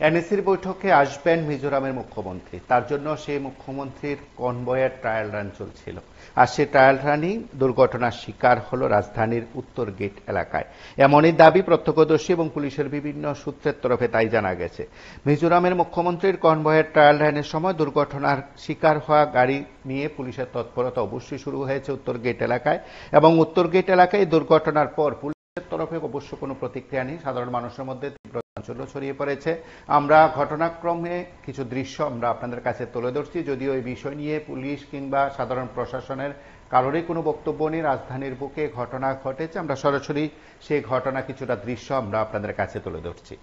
এনএসির বৈঠকে আসবেন মিজোরামের মুখ্যমন্ত্রী, তার জন্য সেই মুখ্যমন্ত্রীর কনভয়ের ট্রায়াল রান চলছিল। আর সেই ট্রায়াল রানই দুর্ঘটনার শিকার হলো রাজধানীর উত্তর গেট এলাকায়। এমনই দাবি প্রত্যক্ষদর্শী এবং পুলিশের বিভিন্ন সূত্রের তরফে, তাই জানা গেছে। মিজোরামের মুখ্যমন্ত্রীর কনভয়ের ট্রায়াল রানের সময় দুর্ঘটনার শিকার হওয়া গাড়ি নিয়ে পুলিশের তৎপরতা অবশ্যই শুরু হয়েছে উত্তর গেট এলাকায়, এবং উত্তর গেট এলাকায় দুর্ঘটনার পর পুলিশের তরফে অবশ্য কোনো প্রতিক্রিয়া নেই। সাধারণ মানুষের মধ্যে তীব্র চাঞ্চল্য ছড়িয়ে পড়েছে। আমরা ঘটনাক্রমে কিছু দৃশ্য আমরা আপনাদের কাছে তুলে ধরছি, যদিও এই বিষয় নিয়ে পুলিশ কিংবা সাধারণ প্রশাসনের কারোরই কোনো বক্তব্য নেই। রাজধানীর বুকে ঘটনা ঘটেছে, আমরা সরাসরি সেই ঘটনা কিছুটা দৃশ্য আমরা আপনাদের কাছে তুলে ধরছি।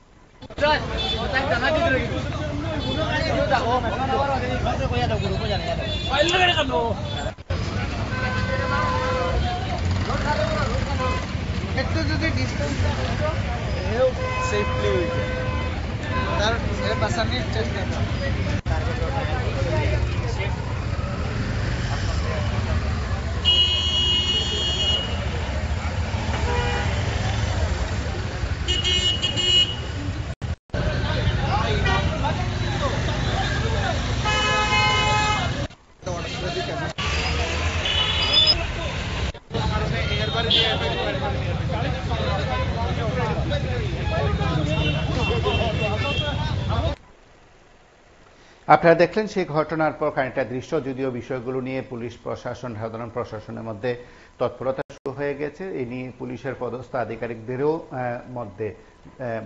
একটু যদি ডিসটেন্স সেফলি তার বাসানির চেষ্টা আপনারা দেখলেন সেই ঘটনার পর খানিকটা দৃশ্য, যদিও বিষয়গুলো নিয়ে পুলিশ প্রশাসন, সাধারণ প্রশাসনের মধ্যে তৎপরতা শুরু হয়ে গেছে। এই নিয়ে পুলিশের পদস্থ আধিকারিকদেরও মধ্যে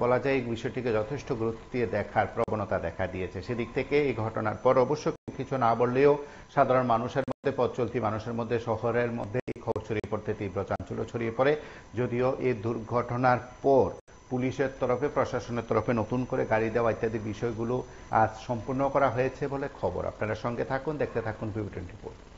বলা যায় এই বিষয়টিকে যথেষ্ট গুরুত্ব দিয়ে দেখার প্রবণতা দেখা দিয়েছে। সেদিক থেকে এই ঘটনার পর অবশ্য কিছু না বললেও সাধারণ মানুষের মধ্যে, পথ চলতি মানুষের মধ্যে, শহরের মধ্যে এই খবর ছড়িয়ে পড়তে তীব্র চাঞ্চল্য ছড়িয়ে পড়ে। যদিও এই দুর্ঘটনার পর পুলিশের তরফে, প্রশাসনের তরফে নতুন করে গাড়ি দেওয়া ইত্যাদি বিষয়গুলো আজ সম্পূর্ণ করা হয়েছে বলে খবর। আপনারা সঙ্গে থাকুন, দেখতে থাকুন PV24।